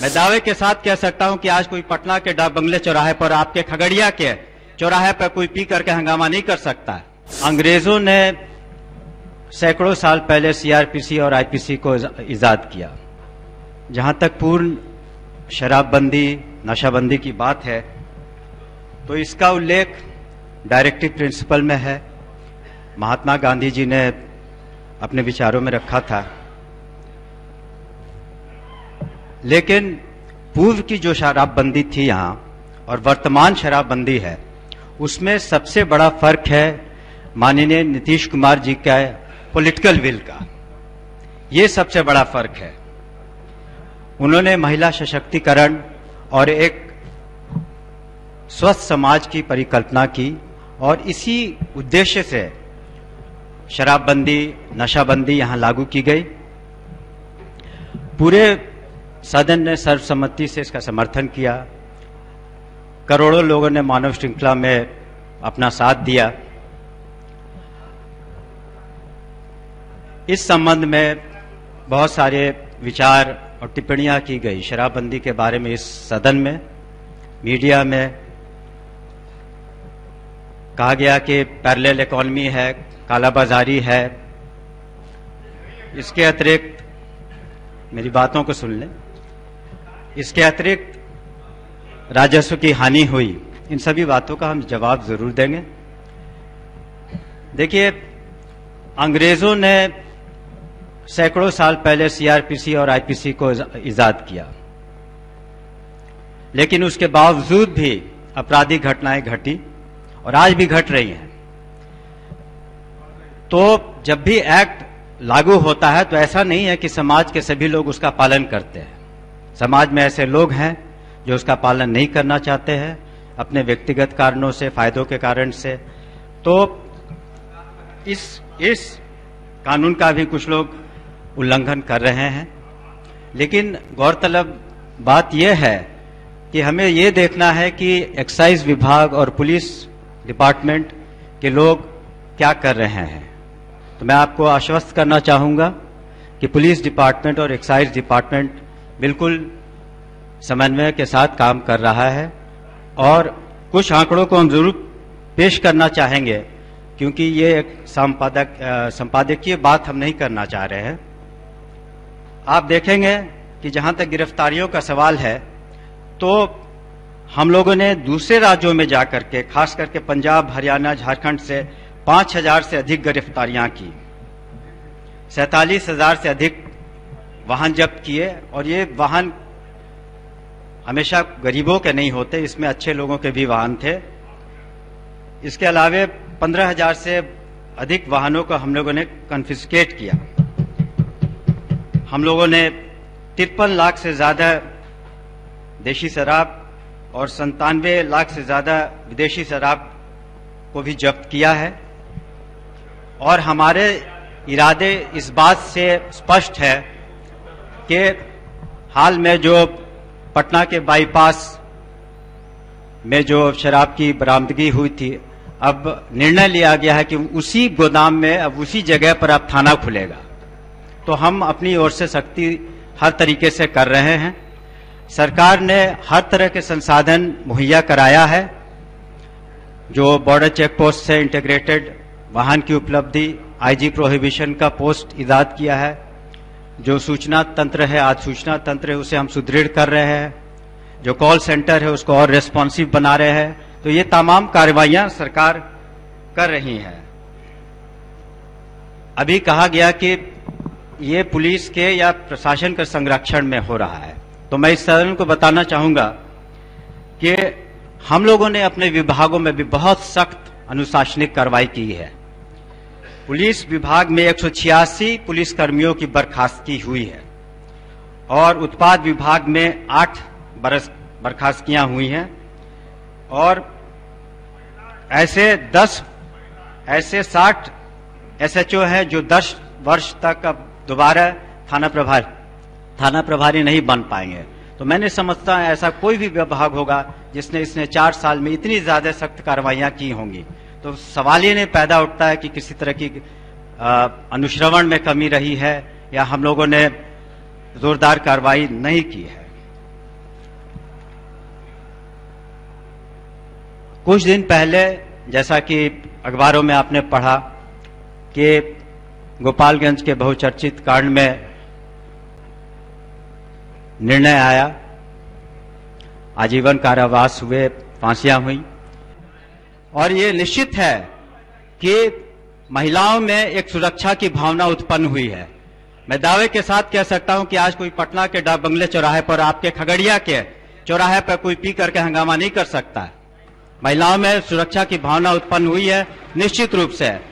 मैं दावे के साथ कह सकता हूं कि आज कोई पटना के डाक बंगले चौराहे पर, आपके खगड़िया के चौराहे पर कोई पी करके हंगामा नहीं कर सकता है। अंग्रेजों ने सैकड़ों साल पहले सीआरपीसी और आईपीसी को इजाद किया। जहां तक पूर्ण शराबबंदी, नशाबंदी की बात है तो इसका उल्लेख डायरेक्टिव प्रिंसिपल में है। महात्मा गांधी जी ने अपने विचारों में रखा था। लेकिन पूर्व की जो शराबबंदी थी यहां और वर्तमान शराबबंदी है, उसमें सबसे बड़ा फर्क है माननीय नीतीश कुमार जी का पॉलिटिकल विल का। ये सबसे बड़ा फर्क है। उन्होंने महिला सशक्तिकरण और एक स्वस्थ समाज की परिकल्पना की और इसी उद्देश्य से शराबबंदी, नशाबंदी यहां लागू की गई। पूरे सदन ने सर्वसम्मति से इसका समर्थन किया। करोड़ों लोगों ने मानव श्रृंखला में अपना साथ दिया। इस संबंध में बहुत सारे विचार और टिप्पणियां की गई शराबबंदी के बारे में इस सदन में, मीडिया में। कहा गया कि पैरेलल इकोनॉमी है, कालाबाजारी है। इसके अतिरिक्त, मेरी बातों को सुन लें, इसके अतिरिक्त राजस्व की हानि हुई। इन सभी बातों का हम जवाब जरूर देंगे। देखिए, अंग्रेजों ने सैकड़ों साल पहले सीआरपीसी और आईपीसी को इजाद किया, लेकिन उसके बावजूद भी आपराधिक घटनाएं घटी और आज भी घट रही हैं। तो जब भी एक्ट लागू होता है तो ऐसा नहीं है कि समाज के सभी लोग उसका पालन करते हैं। समाज में ऐसे लोग हैं जो उसका पालन नहीं करना चाहते हैं अपने व्यक्तिगत कारणों से, फायदों के कारण से। तो इस कानून का भी कुछ लोग उल्लंघन कर रहे हैं। लेकिन गौरतलब बात यह है कि हमें यह देखना है कि एक्साइज विभाग और पुलिस डिपार्टमेंट के लोग क्या कर रहे हैं। तो मैं आपको आश्वस्त करना चाहूंगा कि पुलिस डिपार्टमेंट और एक्साइज डिपार्टमेंट बिल्कुल समन्वय के साथ काम कर रहा है। और कुछ आंकड़ों को हम जरूर पेश करना चाहेंगे, क्योंकि ये एक संपादकीय बात हम नहीं करना चाह रहे हैं। आप देखेंगे कि जहां तक गिरफ्तारियों का सवाल है, तो हम लोगों ने दूसरे राज्यों में जाकर के, खास करके पंजाब, हरियाणा, झारखंड से 5000 से अधिक गिरफ्तारियां की, 47,000 से अधिक वाहन जब्त किए। और ये वाहन हमेशा गरीबों के नहीं होते, इसमें अच्छे लोगों के भी वाहन थे। इसके अलावे 15,000 से अधिक वाहनों को हम लोगों ने कन्फिस्केट किया। हम लोगों ने 53 लाख से ज्यादा देशी शराब और 97 लाख से ज्यादा विदेशी शराब को भी जब्त किया है। और हमारे इरादे इस बात से स्पष्ट है कि हाल में जो पटना के बाईपास में जो शराब की बरामदगी हुई थी, अब निर्णय लिया गया है कि उसी गोदाम में, अब उसी जगह पर अब थाना खुलेगा। तो हम अपनी ओर से सख्ती हर तरीके से कर रहे हैं। सरकार ने हर तरह के संसाधन मुहैया कराया है। जो बॉर्डर चेक पोस्ट से इंटीग्रेटेड वाहन की उपलब्धि, आईजी प्रोहिबिशन का पोस्ट इजाद किया है। जो सूचना तंत्र है, आज सूचना तंत्र है, उसे हम सुदृढ़ कर रहे हैं। जो कॉल सेंटर है उसको और रेस्पॉन्सिव बना रहे हैं। तो ये तमाम कार्रवाइयां सरकार कर रही है। अभी कहा गया कि ये पुलिस के या प्रशासन के संरक्षण में हो रहा है। तो मैं इस सदन को बताना चाहूंगा कि हम लोगों ने अपने विभागों में भी बहुत सख्त अनुशासनिक कार्रवाई की है। पुलिस विभाग में 186 पुलिस कर्मियों की बर्खास्तगी हुई है और उत्पाद विभाग में 8 बर्खास्तगियां हुई हैं। और ऐसे 60 एसएचओ हैं जो 10 वर्ष तक अब दोबारा थाना प्रभारी नहीं बन पाएंगे। तो मैंने समझता है ऐसा कोई भी विभाग होगा जिसने 4 साल में इतनी ज्यादा सख्त कार्रवाइयां की होंगी। तो सवाल ये नहीं पैदा उठता है कि किसी तरह की अनुश्रवण में कमी रही है या हम लोगों ने जोरदार कार्रवाई नहीं की है। कुछ दिन पहले जैसा कि अखबारों में आपने पढ़ा कि गोपालगंज के बहुचर्चित कांड में निर्णय आया, आजीवन कारावास हुए, फांसियां हुई। और ये निश्चित है कि महिलाओं में एक सुरक्षा की भावना उत्पन्न हुई है। मैं दावे के साथ कह सकता हूं कि आज कोई पटना के डाक बंगले चौराहे पर, आपके खगड़िया के चौराहे पर कोई पी करके हंगामा नहीं कर सकता है। महिलाओं में सुरक्षा की भावना उत्पन्न हुई है, निश्चित रूप से।